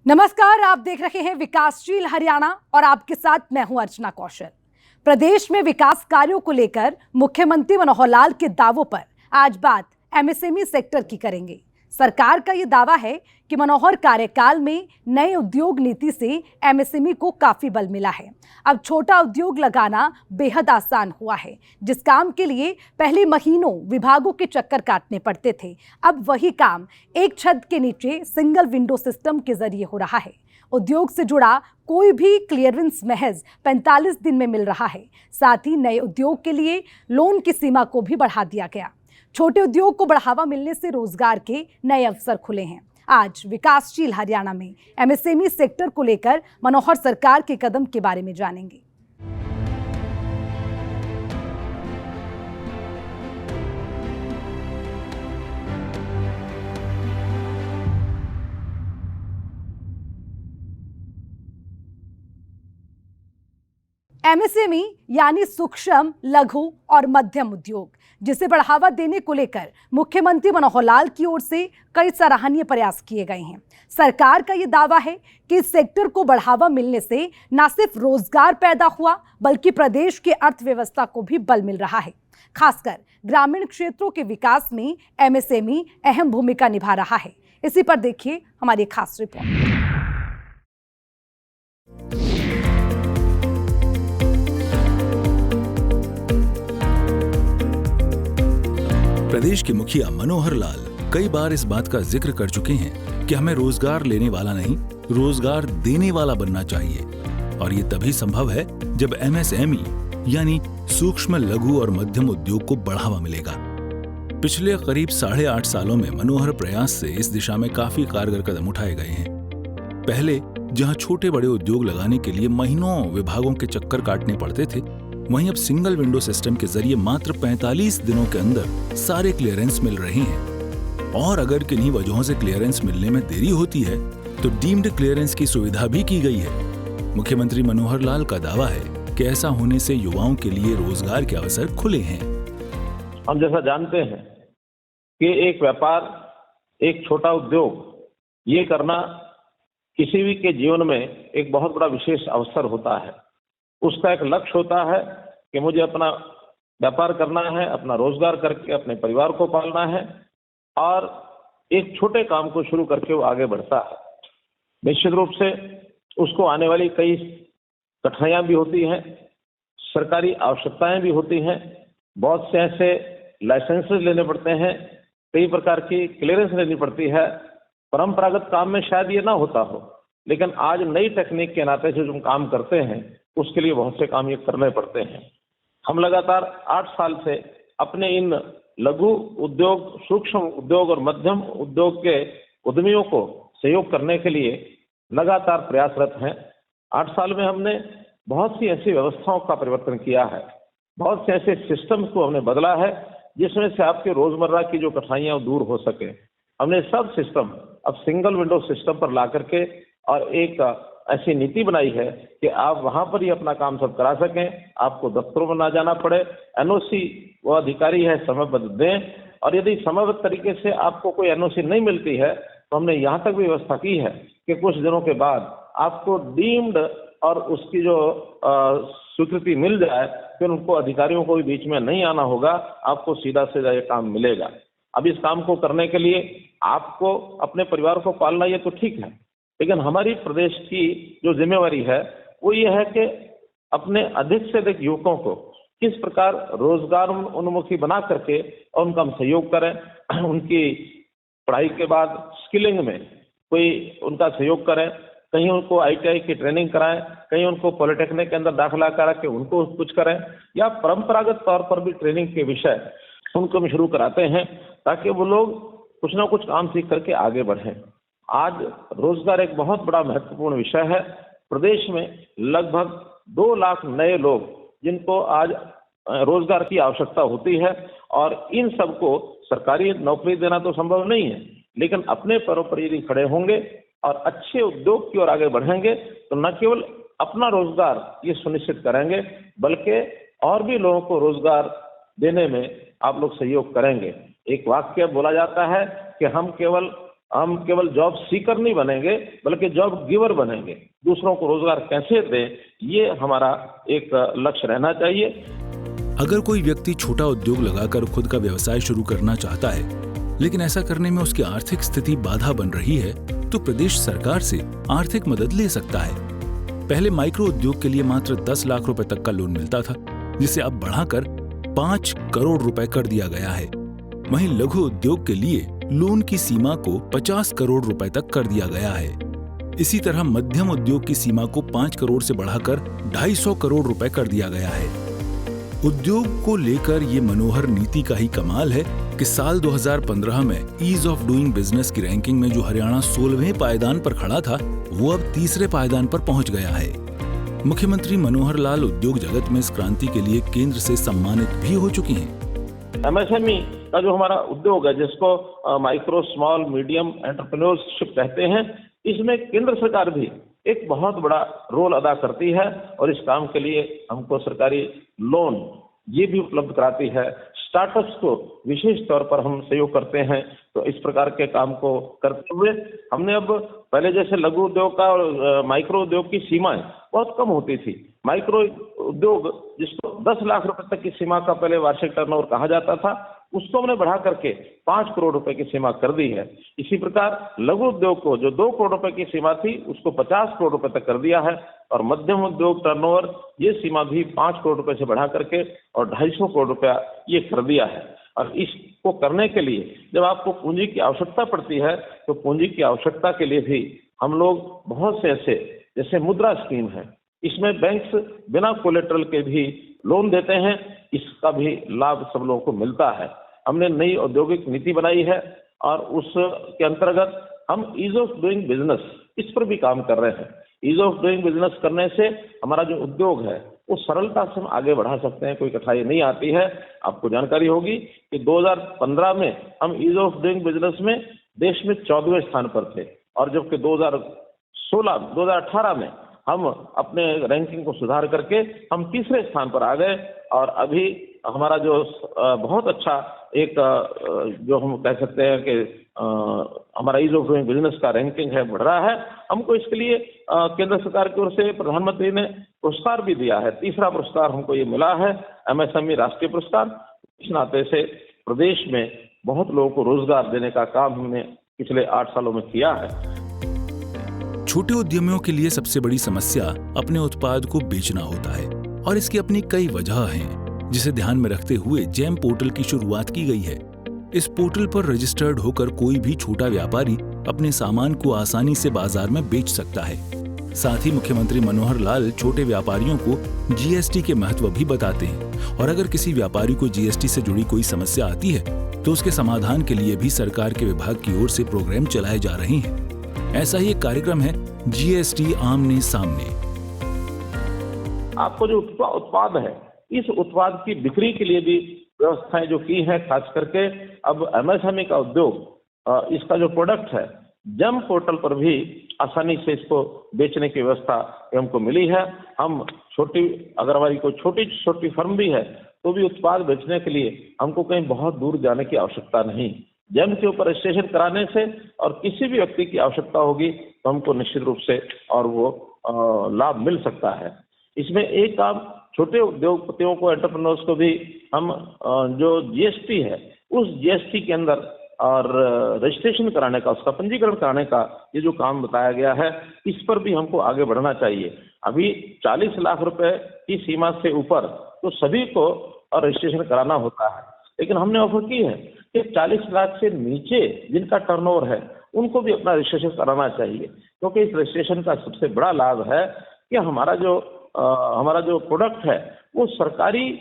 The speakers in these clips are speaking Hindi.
नमस्कार, आप देख रहे हैं विकासशील हरियाणा और आपके साथ मैं हूं अर्चना कौशल। प्रदेश में विकास कार्यों को लेकर मुख्यमंत्री मनोहर लाल के दावों पर आज बात एमएसएमई सेक्टर की करेंगे। सरकार का यह दावा है कि मनोहर कार्यकाल में नए उद्योग नीति से एमएसएमई को काफी बल मिला है। अब छोटा उद्योग लगाना बेहद आसान हुआ है। जिस काम के लिए पहले महीनों विभागों के चक्कर काटने पड़ते थे, अब वही काम एक छत के नीचे सिंगल विंडो सिस्टम के जरिए हो रहा है। उद्योग से जुड़ा कोई भी क्लियरेंस महज 45 दिन में मिल रहा है। साथ ही नए उद्योग के लिए लोन की सीमा को भी बढ़ा दिया गया। छोटे उद्योग को बढ़ावा मिलने से रोजगार के नए अवसर खुले हैं। आज विकासशील हरियाणा में एमएसएमई सेक्टर को लेकर मनोहर सरकार के कदम के बारे में जानेंगे। एमएसएमई यानी सूक्ष्म, लघु और मध्यम उद्योग, जिसे बढ़ावा देने को लेकर मुख्यमंत्री मनोहर लाल की ओर से कई सराहनीय प्रयास किए गए हैं। सरकार का यह दावा है कि इस सेक्टर को बढ़ावा मिलने से न सिर्फ रोजगार पैदा हुआ, बल्कि प्रदेश की अर्थव्यवस्था को भी बल मिल रहा है। खासकर ग्रामीण क्षेत्रों के विकास में एमएसएमई अहम भूमिका निभा रहा है। इसी पर देखिए हमारी खास रिपोर्ट। प्रदेश के मुखिया मनोहर लाल कई बार इस बात का जिक्र कर चुके हैं कि हमें रोजगार लेने वाला नहीं, रोजगार देने वाला बनना चाहिए। और ये तभी संभव है जब एमएसएमई यानी सूक्ष्म, लघु और मध्यम उद्योग को बढ़ावा मिलेगा। पिछले करीब 8.5 सालों में मनोहर प्रयास से इस दिशा में काफी कारगर कदम उठाए गए हैं। पहले जहां छोटे बड़े उद्योग लगाने के लिए महीनों विभागों के चक्कर काटने पड़ते थे, वहीं अब सिंगल विंडो सिस्टम के जरिए मात्र 45 दिनों के अंदर सारे क्लियरेंस मिल रहे हैं। और अगर किन्हीं वजहों से क्लियरेंस मिलने में देरी होती है तो डीम्ड क्लियरेंस की सुविधा भी की गई है। मुख्यमंत्री मनोहर लाल का दावा है कि ऐसा होने से युवाओं के लिए रोजगार के अवसर खुले हैं। हम जैसा जानते हैं कि एक व्यापार, एक छोटा उद्योग ये करना किसी भी के जीवन में एक बहुत बड़ा विशेष अवसर होता है। उसका एक लक्ष्य होता है कि मुझे अपना व्यापार करना है, अपना रोजगार करके अपने परिवार को पालना है, और एक छोटे काम को शुरू करके वो आगे बढ़ता है। निश्चित रूप से उसको आने वाली कई कठिनाइयां भी होती हैं, सरकारी आवश्यकताएं भी होती हैं, बहुत से ऐसे लाइसेंसेस लेने पड़ते हैं, कई प्रकार की क्लियरेंस लेनी पड़ती है। परंपरागत काम में शायद ये ना होता हो, लेकिन आज नई टेक्निक के नाते से जो काम करते हैं उसके लिए बहुत से काम ये करने पड़ते हैं। हम लगातार 8 साल से अपने इन लघु उद्योग, सूक्ष्म उद्योग और मध्यम उद्योग के उद्यमियों को सहयोग करने के लिए लगातार प्रयासरत हैं। 8 साल में हमने बहुत सी ऐसी व्यवस्थाओं का परिवर्तन किया है, बहुत से ऐसे सिस्टम्स को हमने बदला है जिसमें से आपके रोजमर्रा की जो कठिनाइयां दूर हो सके। हमने सब सिस्टम अब सिंगल विंडो सिस्टम पर ला करके और एक ऐसी नीति बनाई है कि आप वहां पर ही अपना काम सब करा सकें, आपको दफ्तरों में ना जाना पड़े। एनओसी वो अधिकारी है समयबद्ध दें, और यदि समयबद्ध तरीके से आपको कोई एनओसी नहीं मिलती है तो हमने यहाँ तक भी व्यवस्था की है कि कुछ दिनों के बाद आपको डीम्ड और उसकी जो स्वीकृति मिल जाए, फिर उनको अधिकारियों को भी बीच में नहीं आना होगा, आपको सीधा सीधा ये काम मिलेगा। अब इस काम को करने के लिए आपको अपने परिवार को पालना ये तो ठीक है, लेकिन हमारी प्रदेश की जो जिम्मेवारी है वो ये है कि अपने अधिक से अधिक युवकों को किस प्रकार रोजगार उन्मुखी बना करके और उनका हम सहयोग करें। उनकी पढ़ाई के बाद स्किलिंग में कोई उनका सहयोग करें, कहीं उनको आईटीआई की ट्रेनिंग कराएं, कहीं उनको पॉलिटेक्निक के अंदर दाखिला करा के उनको कुछ करें, या परंपरागत तौर पर भी ट्रेनिंग के विषय उनको हम शुरू कराते हैं ताकि वो लोग कुछ ना कुछ काम सीख करके आगे बढ़ें। आज रोजगार एक बहुत बड़ा महत्वपूर्ण विषय है। प्रदेश में लगभग 2 लाख नए लोग जिनको आज रोजगार की आवश्यकता होती है, और इन सबको सरकारी नौकरी देना तो संभव नहीं है, लेकिन अपने पैरों पर यदि खड़े होंगे और अच्छे उद्योग की ओर आगे बढ़ेंगे तो न केवल अपना रोजगार ये सुनिश्चित करेंगे, बल्कि और भी लोगों को रोजगार देने में आप लोग सहयोग करेंगे। एक वाक्य बोला जाता है कि हम केवल हम केवल जॉब सीकर नहीं बनेंगे बल्कि जॉब गिवर बनेंगे। दूसरों को रोजगार कैसे दें, ये हमारा एक लक्ष्य रहना चाहिए। अगर कोई व्यक्ति छोटा उद्योग लगाकर खुद का व्यवसाय शुरू करना चाहता है, लेकिन ऐसा करने में उसकी आर्थिक स्थिति बाधा बन रही है, तो प्रदेश सरकार से आर्थिक मदद ले सकता है। पहले माइक्रो उद्योग के लिए मात्र 10 लाख रुपए तक का लोन मिलता था, जिसे अब बढ़ाकर 5 करोड़ रुपए कर दिया गया है। वहीं लघु उद्योग के लिए लोन की सीमा को 50 करोड़ रुपए तक कर दिया गया है। इसी तरह मध्यम उद्योग की सीमा को 5 करोड़ से बढ़ाकर 250 करोड़ रुपए कर दिया गया है। उद्योग को लेकर ये मनोहर नीति का ही कमाल है कि साल 2015 में ईज ऑफ डूइंग बिजनेस की रैंकिंग में जो हरियाणा 16वें पायदान पर खड़ा था, वो अब तीसरे पायदान पर पहुंच गया है। मुख्यमंत्री मनोहर लाल उद्योग जगत में इस क्रांति के लिए केंद्र से सम्मानित भी हो चुकी हैं। MSME का जो हमारा उद्योग है, जिसको माइक्रो स्मॉल मीडियम एंटरप्रेन्योरशिप कहते हैं, इसमें केंद्र सरकार भी एक बहुत बड़ा रोल अदा करती है और इस काम के लिए हमको सरकारी लोन ये भी उपलब्ध कराती है। स्टार्टअप्स को विशेष तौर पर हम सहयोग करते हैं। तो इस प्रकार के काम को करते हुए हमने अब पहले जैसे लघु उद्योग का और माइक्रो उद्योग की सीमाएं बहुत कम होती थी। माइक्रो उद्योग जिसको 10 लाख रुपए तक की सीमा का पहले वार्षिक टर्नओवर कहा जाता था, उसको हमने बढ़ा करके 5 करोड़ रुपए की सीमा कर दी है। इसी प्रकार लघु उद्योग को जो 2 करोड़ रुपए की सीमा थी, उसको 50 करोड़ रुपए तक कर दिया है और मध्यम उद्योग टर्नओवर ये सीमा भी 5 करोड़ रुपए से बढ़ा करके और 250 करोड़ रुपया ये कर दिया है। और इसको करने के लिए जब आपको पूंजी की आवश्यकता पड़ती है, तो पूंजी की आवश्यकता के लिए भी हम लोग बहुत से ऐसे जैसे मुद्रा स्कीम है, इसमें बैंक्स बिना कोलेटरल के भी लोन देते हैं। इसका भी लाभ सब लोगों को मिलता है। हमने नई औद्योगिक नीति बनाई है और उसके अंतर्गत हम ईज ऑफ डूइंग बिजनेस इस पर भी काम कर रहे हैं। ईज ऑफ डूइंग बिजनेस करने से हमारा जो उद्योग है वो सरलता से हम आगे बढ़ा सकते हैं, कोई कठिनाई नहीं आती है। आपको जानकारी होगी कि 2015 में हम ईज ऑफ डूइंग बिजनेस में देश में 14वें स्थान पर थे और जबकि 2018 में हम अपने रैंकिंग को सुधार करके हम तीसरे स्थान पर आ गए और अभी हमारा जो बहुत अच्छा एक जो हम कह सकते हैं कि हमारा ईज ऑफ डूइंग बिजनेस का रैंकिंग है बढ़ रहा है। हमको इसके लिए केंद्र सरकार की ओर से प्रधानमंत्री ने पुरस्कार भी दिया है। तीसरा पुरस्कार हमको ये मिला है, MSME राष्ट्रीय पुरस्कार। इस नाते से प्रदेश में बहुत लोगों को रोजगार देने का काम हमने पिछले 8 सालों में किया है। छोटे उद्यमियों के लिए सबसे बड़ी समस्या अपने उत्पाद को बेचना होता है और इसकी अपनी कई वजह हैं, जिसे ध्यान में रखते हुए जेम पोर्टल की शुरुआत की गई है। इस पोर्टल पर रजिस्टर्ड होकर कोई भी छोटा व्यापारी अपने सामान को आसानी से बाजार में बेच सकता है। साथ ही मुख्यमंत्री मनोहर लाल छोटे व्यापारियों को GST के महत्व भी बताते हैं और अगर किसी व्यापारी को GST से जुड़ी कोई समस्या आती है तो उसके समाधान के लिए भी सरकार के विभाग की ओर से प्रोग्राम चलाए जा रहे हैं। ऐसा ही एक कार्यक्रम है GST आमने सामने। आपको जो उत्पाद है, इस उत्पाद की बिक्री के लिए भी व्यवस्थाएं जो की हैं, खास करके अब MSME का उद्योग इसका जो प्रोडक्ट है जेम पोर्टल पर भी आसानी से इसको बेचने की व्यवस्था हमको मिली है। हम अगर हमारी कोई छोटी फर्म भी है तो भी उत्पाद बेचने के लिए हमको कहीं बहुत दूर जाने की आवश्यकता नहीं। जेम के ऊपर रजिस्ट्रेशन कराने से और किसी भी व्यक्ति की आवश्यकता होगी तो हमको निश्चित रूप से और वो लाभ मिल सकता है। इसमें एक काम छोटे उद्योगपतियों को, एंटरप्रेन्योर्स को भी हम जो GST है उस GST के अंदर और रजिस्ट्रेशन कराने का, उसका पंजीकरण कराने का ये जो काम बताया गया है, इस पर भी हमको आगे बढ़ना चाहिए। अभी 40 लाख रुपए की सीमा से ऊपर तो सभी को रजिस्ट्रेशन कराना होता है, लेकिन हमने ऑफर की है कि 40 लाख से नीचे जिनका टर्नओवर है उनको भी अपना रजिस्ट्रेशन कराना चाहिए, क्योंकि इस रजिस्ट्रेशन का सबसे बड़ा लाभ है कि हमारा जो प्रोडक्ट है वो सरकारी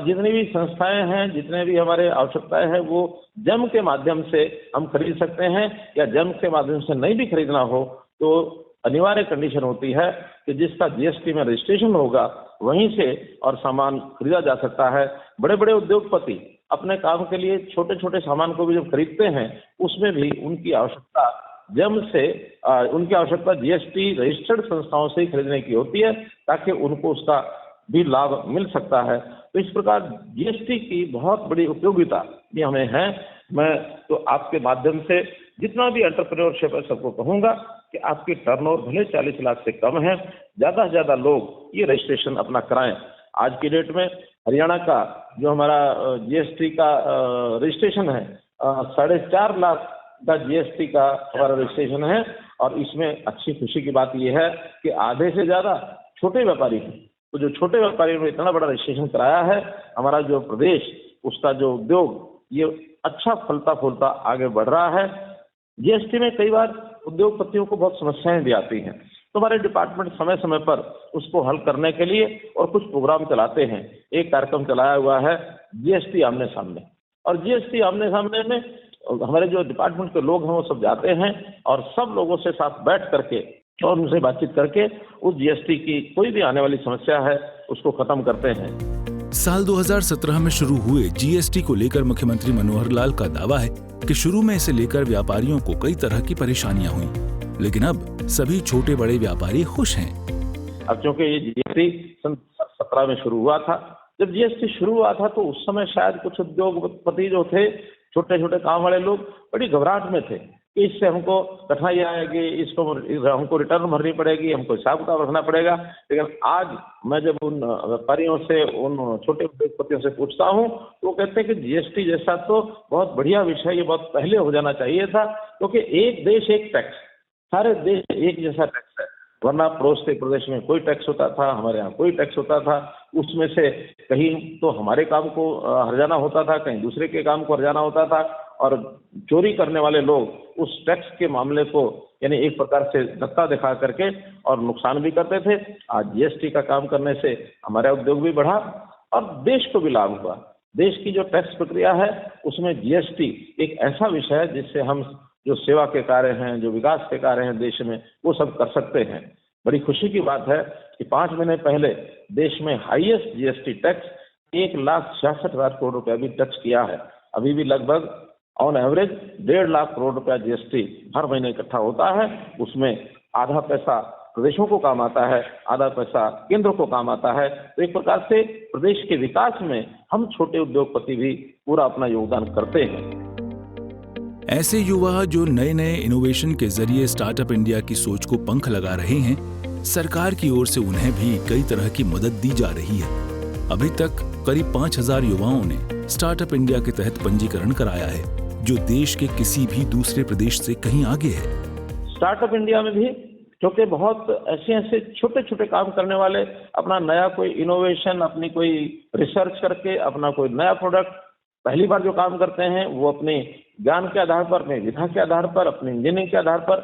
जितनी भी संस्थाएं हैं, जितने भी हमारे आवश्यकताएं हैं, वो जेम के माध्यम से हम खरीद सकते हैं। या जेम के माध्यम से नहीं भी खरीदना हो तो अनिवार्य कंडीशन होती है कि जिसका GST में रजिस्ट्रेशन होगा वहीं से और सामान खरीदा जा सकता है। बड़े बड़े उद्योगपति अपने काम के लिए छोटे छोटे सामान को भी जब खरीदते हैं उसमें भी उनकी आवश्यकता जेम से उनकी आवश्यकता GST रजिस्टर्ड संस्थाओं से ही खरीदने की होती है, ताकि उनको उसका भी लाभ मिल सकता है। तो इस प्रकार GST की बहुत बड़ी उपयोगिता भी हमें है। मैं तो आपके माध्यम से जितना भी एंटरप्रेन्योरशिप है सबको कहूंगा कि आपकी टर्नओवर भले 40 लाख से कम है, ज्यादा से ज्यादा लोग ये रजिस्ट्रेशन अपना कराएं। आज की डेट में हरियाणा का जो हमारा जीएसटी का रजिस्ट्रेशन है 4.5 लाख का जीएसटी का हमारा रजिस्ट्रेशन है, और इसमें अच्छी खुशी की बात यह है कि आधे से ज्यादा छोटे व्यापारी हैं। तो जो छोटे व्यापारियों ने इतना बड़ा रजिस्ट्रेशन कराया है, हमारा जो प्रदेश उसका जो उद्योग ये अच्छा फलता फूलता आगे बढ़ रहा है। जीएसटी में कई बार उद्योगपतियों को बहुत समस्याएं भी आती हैं, तो हमारे डिपार्टमेंट समय समय पर उसको हल करने के लिए और कुछ प्रोग्राम चलाते हैं। एक कार्यक्रम चलाया हुआ है जीएसटी आमने सामने, और जीएसटी आमने सामने में हमारे जो डिपार्टमेंट के लोग हैं वो सब जाते हैं और सब लोगों से साथ बैठ करके और उनसे बातचीत करके उस जीएसटी की कोई भी आने वाली समस्या है उसको खत्म करते हैं। साल 2017 में शुरू हुए जीएसटी को लेकर मुख्यमंत्री मनोहर लाल का दावा है कि शुरू में इसे लेकर व्यापारियों को कई तरह की परेशानियां हुई, लेकिन अब सभी छोटे बड़े व्यापारी खुश हैं। अब क्योंकि ये जीएसटी सन 17 में शुरू हुआ था, जब जीएसटी शुरू हुआ था तो उस समय शायद कुछ उद्योगपति जो थे, छोटे छोटे काम वाले लोग बड़ी घबराहट में थे कि इससे हमको कठिनाई आएगी, इसको हमको रिटर्न भरनी पड़ेगी, हमको हिसाब किताब रखना पड़ेगा। लेकिन आज मैं जब उन व्यापारियों से, उन छोटे उद्योगपतियों से पूछता हूँ तो वो कहते हैं कि जीएसटी जैसा तो बहुत बढ़िया विषय, ये बहुत पहले हो जाना चाहिए था, क्योंकि एक देश एक टैक्स, सारे देश एक जैसा टैक्स है। वरना पड़ोस के प्रदेश में कोई टैक्स होता था, हमारे यहाँ कोई टैक्स होता था, उसमें से कहीं तो हमारे काम को हर्जाना होता था, कहीं दूसरे के काम को हर्जाना होता था, और चोरी करने वाले लोग उस टैक्स के मामले को यानी एक प्रकार से धक्का दिखा करके और नुकसान भी करते थे। आज जीएसटी का काम करने से हमारा उद्योग भी बढ़ा और देश को भी लाभ हुआ। देश की जो टैक्स प्रक्रिया है उसमें जीएसटी एक ऐसा विषय है जिससे हम जो सेवा के कार्य हैं, जो विकास के कार्य हैं देश में, वो सब कर सकते हैं। बड़ी खुशी की बात है कि 5 महीने पहले देश में हाईएस्ट जीएसटी टैक्स 1,66,000 करोड़ रुपया भी टच किया है। अभी भी लगभग ऑन एवरेज 1.5 लाख करोड़ रुपया जीएसटी हर महीने इकट्ठा होता है। उसमें आधा पैसा प्रदेशों को काम आता है, आधा पैसा केंद्र को काम आता है। तो एक प्रकार से प्रदेश के विकास में हम छोटे उद्योगपति भी पूरा अपना योगदान करते हैं। ऐसे युवा जो नए नए इनोवेशन के जरिए स्टार्टअप इंडिया की सोच को पंख लगा रहे हैं, सरकार की ओर से उन्हें भी कई तरह की मदद दी जा रही है। अभी तक करीब 5,000 युवाओं ने स्टार्टअप इंडिया के तहत पंजीकरण कराया है, जो देश के किसी भी दूसरे प्रदेश से कहीं आगे है। स्टार्टअप इंडिया में भी क्योंकि बहुत ऐसे छोटे छोटे काम करने वाले अपना नया कोई इनोवेशन, अपनी कोई रिसर्च करके अपना कोई नया प्रोडक्ट पहली बार जो काम करते हैं, वो अपने ज्ञान के आधार पर, अपनी विधा के आधार पर, अपनी इंजीनियरिंग के आधार पर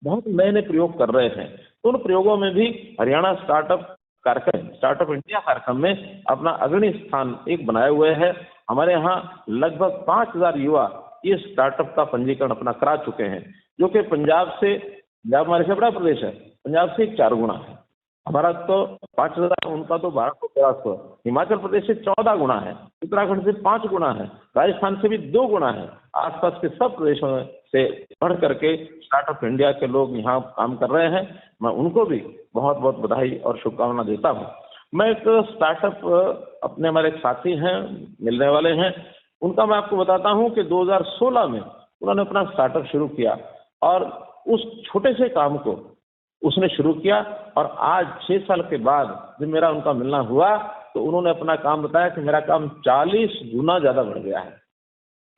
बहुत नए नए प्रयोग कर रहे हैं। तो उन प्रयोगों में भी हरियाणा स्टार्टअप कार्यक्रम, स्टार्टअप इंडिया कार्यक्रम में अपना अग्रणी स्थान एक बनाए हुए है। हमारे यहाँ लगभग 5,000 युवा ये स्टार्टअप का पंजीकरण अपना करा चुके हैं, जो कि पंजाब हमारे से बड़ा प्रदेश है, पंजाब से 4 गुना है। हमारा तो 5,000, उनका तो 12,000। हिमाचल प्रदेश से 14 गुना है, उत्तराखंड से 5 गुना है, राजस्थान से भी 2 गुना है। आसपास के सब प्रदेशों से बढ़ करके स्टार्टअप इंडिया के लोग यहाँ काम कर रहे हैं। मैं उनको भी बहुत बहुत बधाई और शुभकामना देता हूँ। मैं एक स्टार्टअप अपने हमारे एक साथी हैं, मिलने वाले हैं, उनका मैं आपको बताता हूँ कि 2016 में उन्होंने अपना स्टार्टअप शुरू किया और उस छोटे से काम को उसने शुरू किया, और आज 6 साल के बाद जब मेरा उनका मिलना हुआ तो उन्होंने अपना काम बताया कि मेरा काम 40 गुना ज्यादा बढ़ गया है।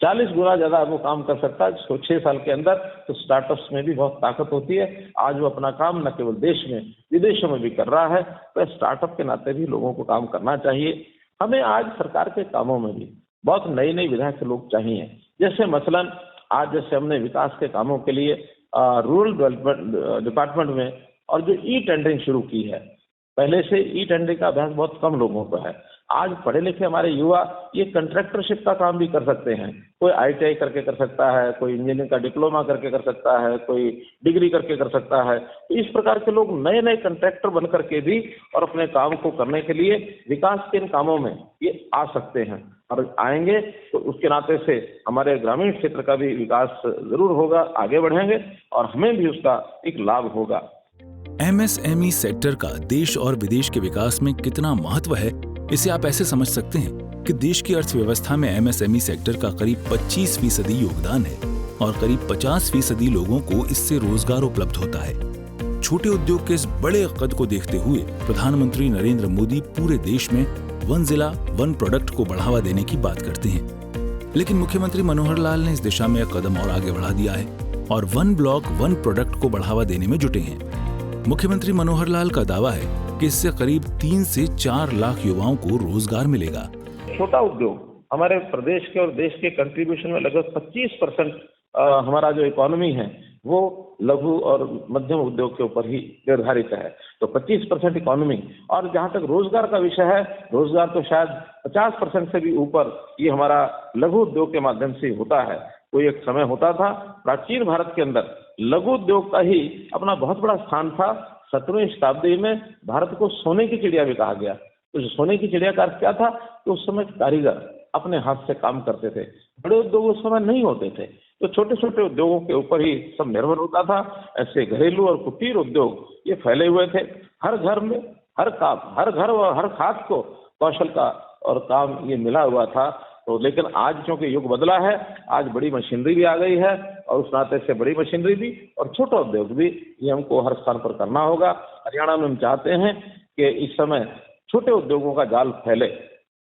40 गुना ज्यादा वो काम कर सकता है 6 साल के अंदर। तो स्टार्टअप्स में भी बहुत ताकत होती है। आज वो अपना काम न केवल देश में, विदेशों में भी कर रहा है। तो स्टार्टअप के नाते भी लोगों को काम करना चाहिए। हमें आज सरकार के कामों में भी बहुत नई नई विधा के लोग चाहिए। जैसे मसलन आज जैसे हमने विकास के कामों के लिए रूरल डेवलपमेंट डिपार्टमेंट में और जो ई टेंडरिंग शुरू की है, पहले से ई टेंडरिंग का अभ्यास बहुत कम लोगों को है। आज पढ़े लिखे हमारे युवा ये कंट्रैक्टरशिप का काम भी कर सकते हैं। कोई ITI करके कर सकता है, कोई इंजीनियरिंग का डिप्लोमा करके कर सकता है, कोई डिग्री करके कर सकता है। तो इस प्रकार के लोग नए नए कंट्रैक्टर बन करके भी और अपने काम को करने के लिए विकास के इन कामों में ये आ सकते हैं, और आएंगे तो उसके नाते से हमारे ग्रामीण क्षेत्र का भी विकास जरूर होगा, आगे बढ़ेंगे और हमें भी उसका एक लाभ होगा। MSME सेक्टर का देश और विदेश के विकास में कितना महत्व है, इसे आप ऐसे समझ सकते हैं कि देश की अर्थव्यवस्था में MSME सेक्टर का करीब 25% योगदान है। और करीब 50% लोगों को इससे रोजगार उपलब्ध होता है। छोटे उद्योग के इस बड़े कद को देखते हुए प्रधानमंत्री नरेंद्र मोदी पूरे देश में वन जिला वन प्रोडक्ट को बढ़ावा देने की बात करते हैं, लेकिन मुख्यमंत्री मनोहर लाल ने इस दिशा में एक कदम और आगे बढ़ा दिया है और वन ब्लॉक वन प्रोडक्ट को बढ़ावा देने में जुटे हैं। मुख्यमंत्री मनोहर लाल का दावा है कि इससे करीब 3 से 4 लाख युवाओं को रोजगार मिलेगा। छोटा उद्योग हमारे प्रदेश के और देश के कंट्रीब्यूशन में लगभग 25% हमारा जो इकोनॉमी है वो लघु और मध्यम उद्योग के ऊपर ही निर्धारित है। तो 25% इकोनॉमी, और जहां तक रोजगार का विषय है, रोजगार तो शायद 50% से भी ऊपर ये हमारा लघु उद्योग के माध्यम से होता है। कोई एक समय होता था प्राचीन भारत के अंदर लघु उद्योग का ही अपना बहुत बड़ा स्थान था। 17वीं शताब्दी में भारत को सोने की चिड़िया भी कहा गया। तो सोने की चिड़िया का अर्थ क्या था? तो उस समय कारीगर अपने हाथ से काम करते थे। बड़े उद्योग उस समय नहीं होते थे, तो छोटे छोटे उद्योगों के ऊपर ही सब निर्भर होता था। ऐसे घरेलू और कुटीर उद्योग ये फैले हुए थे। हर घर में हर काम, हर घर और हर खास को कौशल का और काम ये मिला हुआ था। तो लेकिन आज क्योंकि युग बदला है, आज बड़ी मशीनरी भी आ गई है और उस नाते से बड़ी मशीनरी भी और छोटा उद्योग भी ये हमको हर स्थान पर करना होगा। हरियाणा में हम चाहते हैं कि इस समय छोटे उद्योगों का जाल फैले।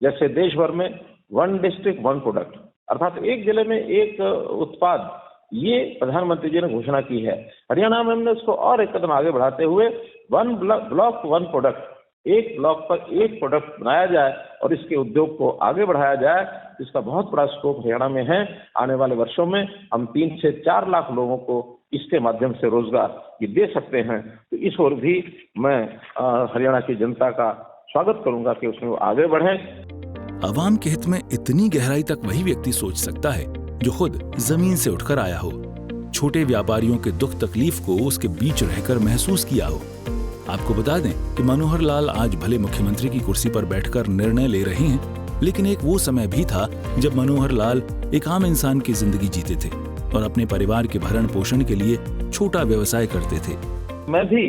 जैसे देश भर में वन डिस्ट्रिक्ट वन प्रोडक्ट, अर्थात एक जिले में एक उत्पाद, ये प्रधानमंत्री जी ने घोषणा की है। हरियाणा में हमने उसको और एक कदम आगे बढ़ाते हुए वन ब्लॉक वन प्रोडक्ट, एक ब्लॉक पर एक प्रोडक्ट बनाया जाए और इसके उद्योग को आगे बढ़ाया जाए। इसका बहुत बड़ा स्कोप हरियाणा में है। आने वाले वर्षों में हम 3 से 4 लाख लोगों को इसके माध्यम से रोजगार ये दे सकते हैं। तो इस ओर भी मैं हरियाणा की जनता का स्वागत करूंगा कि उसमें वो आगे बढ़े। आवाम के हित में इतनी गहराई तक वही व्यक्ति सोच सकता है जो खुद जमीन से उठकर आया हो, छोटे व्यापारियों के दुख तकलीफ को उसके बीच रहकर महसूस किया हो। आपको बता दें कि मनोहर लाल आज भले मुख्यमंत्री की कुर्सी पर बैठकर निर्णय ले रहे हैं, लेकिन एक वो समय भी था जब मनोहर लाल एक आम इंसान की जिंदगी जीते थे और अपने परिवार के भरण पोषण के लिए छोटा व्यवसाय करते थे। मैं भी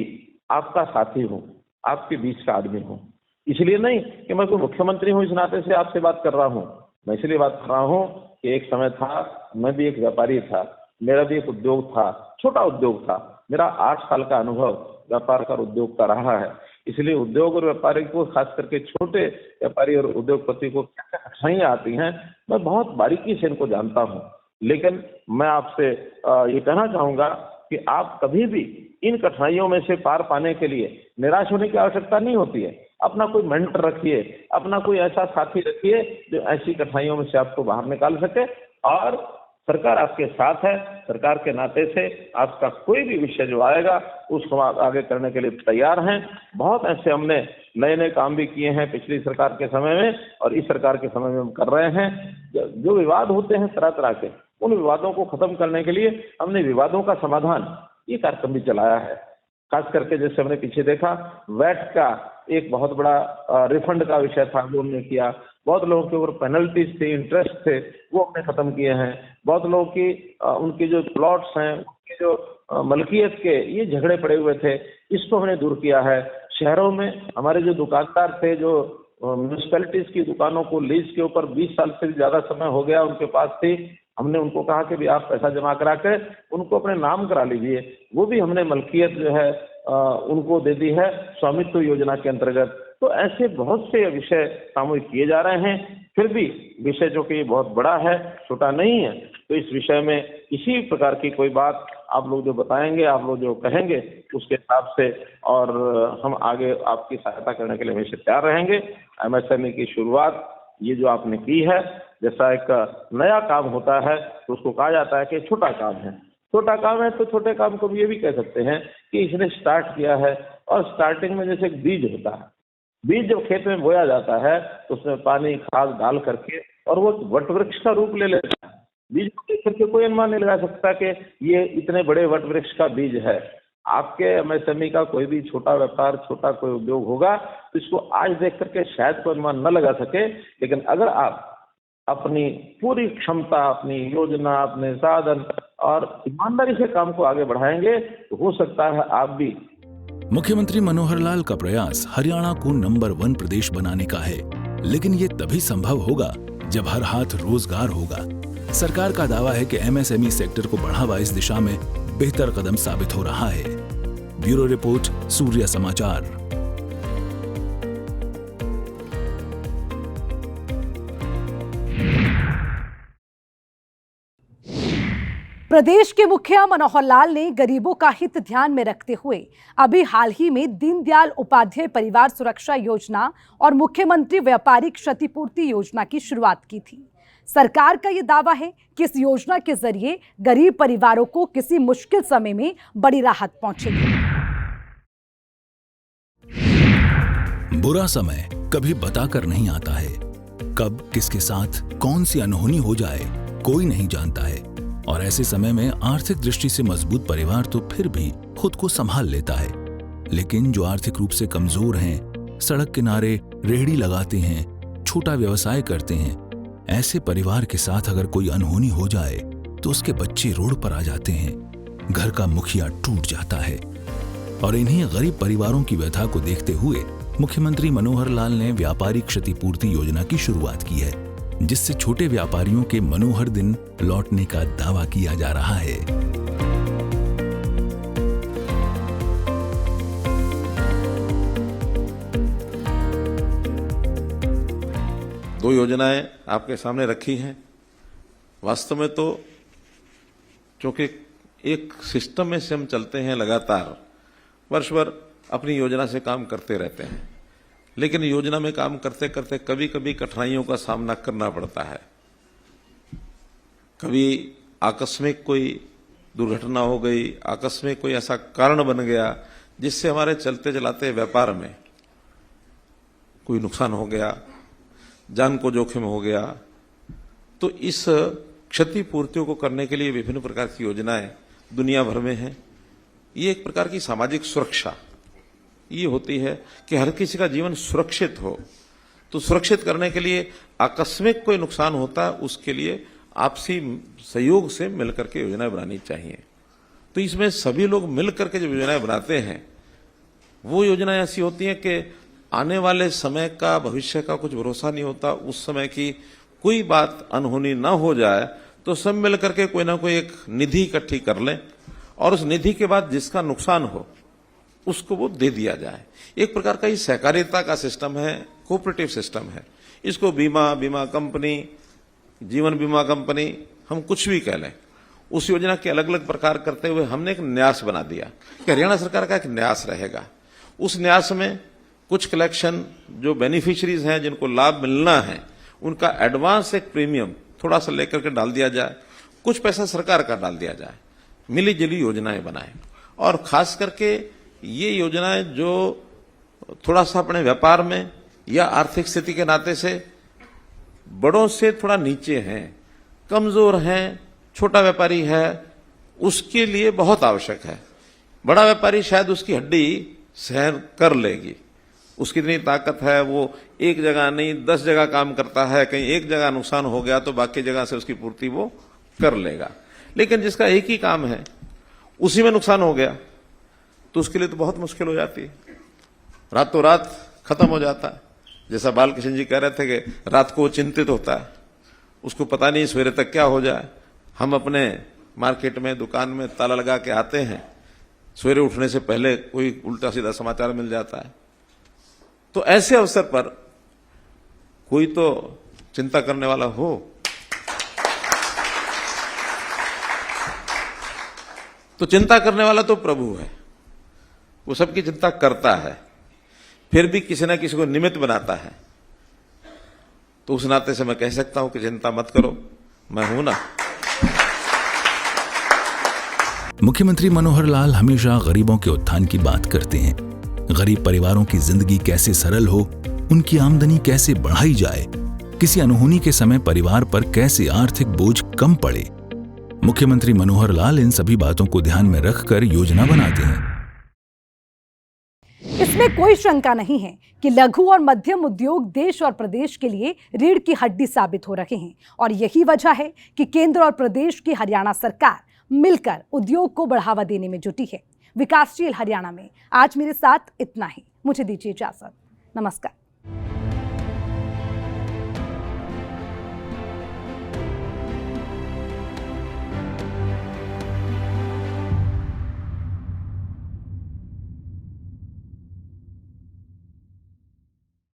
आपका साथी हूँ, आपके बीच का आदमी हूँ। इसलिए नहीं कि मैं कोई मुख्यमंत्री हूँ इस नाते से आपसे बात कर रहा हूँ। मैं इसलिए बात कर रहा हूँ कि एक समय था, मैं भी एक व्यापारी था, मेरा भी एक उद्योग था, छोटा उद्योग था। मेरा 8 साल का अनुभव व्यापार का उद्योग का रहा है। इसलिए उद्योग और व्यापारी को, खास करके छोटे व्यापारी और उद्योगपति को क्या क्या कठिनाइयाँ आती हैं, मैं बहुत बारीकी से इनको जानता हूँ। लेकिन मैं आपसे ये कहना चाहूँगा कि आप कभी भी इन कठिनाइयों में से पार पाने के लिए निराश होने की आवश्यकता नहीं होती है। अपना कोई मेंटर रखिए, अपना कोई ऐसा साथी रखिए जो ऐसी कठिनाइयों में से आपको बाहर निकाल सके, और सरकार आपके साथ है। सरकार के नाते से आपका कोई भी विषय जो आएगा उसको आगे करने के लिए तैयार हैं। बहुत ऐसे हमने नए नए काम भी किए हैं पिछली सरकार के समय में और इस सरकार के समय में हम कर रहे हैं। जो विवाद होते हैं तरह तरह के, उन विवादों को खत्म करने के लिए हमने विवादों का समाधान ये कार्यक्रम भी चलाया है। खास करके जैसे हमने पीछे देखा, वैट का एक बहुत बड़ा रिफंड का विषय था, वो हमने किया। बहुत लोगों के ऊपर पेनल्टीज थे, इंटरेस्ट थे, वो हमने खत्म किए हैं। बहुत लोगों की उनके जो प्लॉट्स हैं, उनकी जो मलकियत के ये झगड़े पड़े हुए थे, इसको हमने दूर किया है। शहरों में हमारे जो दुकानदार थे, जो म्यूनिसिपैलिटीज की दुकानों को लीज के ऊपर 20 साल से भी ज्यादा समय हो गया उनके पास थी, हमने उनको कहा कि भी आप पैसा जमा करा के उनको अपने नाम करा लीजिए। वो भी हमने मलकियत जो है उनको दे दी है स्वामित्व योजना के अंतर्गत। तो ऐसे बहुत से विषय सामूहिक किए जा रहे हैं। फिर भी विषय जो कि बहुत बड़ा है, छोटा नहीं है। तो इस विषय में किसी प्रकार की कोई बात आप लोग जो बताएंगे, आप लोग जो कहेंगे, उसके हिसाब से और हम आगे आपकी सहायता करने के लिए हमेशा तैयार रहेंगे। एमएसएमई की शुरुआत ये जो आपने की है, जैसा एक नया काम होता है तो उसको कहा जाता है कि छोटा काम है। छोटा काम है तो छोटे काम को भी ये भी कह सकते हैं कि इसने स्टार्ट किया है। और स्टार्टिंग में जैसे एक बीज होता है, बीज जब खेत में बोया जाता है तो उसमें पानी खाद डाल करके और वो वट वृक्ष का रूप ले लेता है। बीज को देख करके कोई अनुमान नहीं लगा सकता कि ये इतने बड़े वट वृक्ष का बीज है। आपके एमएसएमई का कोई भी छोटा व्यापार, छोटा कोई उद्योग होगा तो इसको आज देख करके शायद कोई अनुमान न लगा सके, लेकिन अगर आप अपनी पूरी क्षमता, अपनी योजना, अपने साधन और ईमानदारी से काम को आगे बढ़ाएंगे तो हो सकता है आप भी। मुख्यमंत्री मनोहर लाल का प्रयास हरियाणा को नंबर 1 प्रदेश बनाने का है, लेकिन ये तभी संभव होगा जब हर हाथ रोजगार होगा। सरकार का दावा है कि एमएसएमई सेक्टर को बढ़ावा इस दिशा में बेहतर कदम साबित हो रहा है। ब्यूरो रिपोर्ट, सूर्य समाचार। प्रदेश के मुखिया मनोहर लाल ने गरीबों का हित ध्यान में रखते हुए अभी हाल ही में दीनदयाल उपाध्याय परिवार सुरक्षा योजना और मुख्यमंत्री व्यापारिक क्षतिपूर्ति योजना की शुरुआत की थी। सरकार का यह दावा है कि इस योजना के जरिए गरीब परिवारों को किसी मुश्किल समय में बड़ी राहत पहुंचेगी। बुरा समय कभी बताकर नहीं आता है। कब किसके साथ कौन सी अनहोनी हो जाए कोई नहीं जानता है। और ऐसे समय में आर्थिक दृष्टि से मजबूत परिवार तो फिर भी खुद को संभाल लेता है, लेकिन जो आर्थिक रूप से कमजोर हैं, सड़क किनारे रेहड़ी लगाते हैं, छोटा व्यवसाय करते हैं, ऐसे परिवार के साथ अगर कोई अनहोनी हो जाए तो उसके बच्चे रोड पर आ जाते हैं, घर का मुखिया टूट जाता है। और इन्हीं गरीब परिवारों की व्यथा को देखते हुए मुख्यमंत्री मनोहर लाल ने व्यापारिक क्षतिपूर्ति योजना की शुरुआत की है, जिससे छोटे व्यापारियों के मनोहर दिन लौटने का दावा किया जा रहा है। दो योजनाएं आपके सामने रखी हैं। वास्तव में तो चूंकि एक सिस्टम में से हम चलते हैं, लगातार वर्ष भर अपनी योजना से काम करते रहते हैं, लेकिन योजना में काम करते करते कभी कभी कठिनाइयों का सामना करना पड़ता है। कभी आकस्मिक कोई दुर्घटना हो गई, आकस्मिक कोई ऐसा कारण बन गया जिससे हमारे चलते चलाते व्यापार में कोई नुकसान हो गया, जान को जोखिम हो गया। तो इस क्षतिपूर्तियों को करने के लिए विभिन्न प्रकार की योजनाएं दुनिया भर में हैं। ये एक प्रकार की सामाजिक सुरक्षा ये होती है कि हर किसी का जीवन सुरक्षित हो। तो सुरक्षित करने के लिए आकस्मिक कोई नुकसान होता है, उसके लिए आपसी सहयोग से मिलकर के योजनाएं बनानी चाहिए। तो इसमें सभी लोग मिलकर के जब योजनाएं बनाते हैं, वो योजनाएं ऐसी होती हैं कि आने वाले समय का, भविष्य का कुछ भरोसा नहीं होता। उस समय की कोई बात अनहोनी ना हो जाए तो सब मिलकर के कोई ना कोई एक निधि इकट्ठी कर लें और उस निधि के बाद जिसका नुकसान हो उसको वो दे दिया जाए। एक प्रकार का ये सहकारिता का सिस्टम है, कोऑपरेटिव सिस्टम है। इसको बीमा कंपनी, जीवन बीमा कंपनी, हम कुछ भी कह लें, उस योजना के अलग अलग प्रकार करते हुए हमने एक न्यास बना दिया कि हरियाणा सरकार का एक न्यास रहेगा। उस न्यास में कुछ कलेक्शन जो बेनिफिशियरीज हैं, जिनको लाभ मिलना है, उनका एडवांस एक प्रीमियम थोड़ा सा लेकर के डाल दिया जाए, कुछ पैसा सरकार का डाल दिया जाए, मिली जुली योजनाएं बनाएं। और खास करके ये योजनाएं जो थोड़ा सा अपने व्यापार में या आर्थिक स्थिति के नाते से बड़ों से थोड़ा नीचे हैं, कमजोर हैं, छोटा व्यापारी है, उसके लिए बहुत आवश्यक है। बड़ा व्यापारी शायद उसकी हड्डी सहन कर लेगी, उसकी इतनी ताकत है, वो एक जगह नहीं 10 जगह काम करता है, कहीं एक जगह नुकसान हो गया तो बाकी जगह से उसकी पूर्ति वो कर लेगा। लेकिन जिसका एक ही काम है, उसी में नुकसान हो गया तो उसके लिए तो बहुत मुश्किल हो जाती है, रातों रात खत्म हो जाता है। जैसा बालकृष्ण जी कह रहे थे कि रात को वो चिंतित होता है, उसको पता नहीं सवेरे तक क्या हो जाए। हम अपने मार्केट में, दुकान में ताला लगा के आते हैं, सवेरे उठने से पहले कोई उल्टा सीधा समाचार मिल जाता है। तो ऐसे अवसर पर कोई तो चिंता करने वाला हो, तो चिंता करने वाला तो प्रभु है, वो सबकी चिंता करता है, फिर भी किसी ना किसी को निमित्त बनाता है। तो उस नाते से मैं कह सकता हूं कि चिंता मत करो, मैं हूं ना। मुख्यमंत्री मनोहर लाल हमेशा गरीबों के उत्थान की बात करते हैं। गरीब परिवारों की जिंदगी कैसे सरल हो, उनकी आमदनी कैसे बढ़ाई जाए, किसी अनहोनी के समय परिवार पर कैसे आर्थिक बोझ कम पड़े। मुख्यमंत्री मनोहर लाल इन सभी बातों को ध्यान में रखकर योजना बनाते हैं। इसमें कोई शंका नहीं है कि लघु और मध्यम उद्योग देश और प्रदेश के लिए रीढ़ की हड्डी साबित हो रहे हैं और यही वजह है कि केंद्र और प्रदेश की हरियाणा सरकार मिलकर उद्योग को बढ़ावा देने में जुटी है। विकासशील हरियाणा में आज मेरे साथ इतना ही। मुझे दीजिए इजाजत। नमस्कार।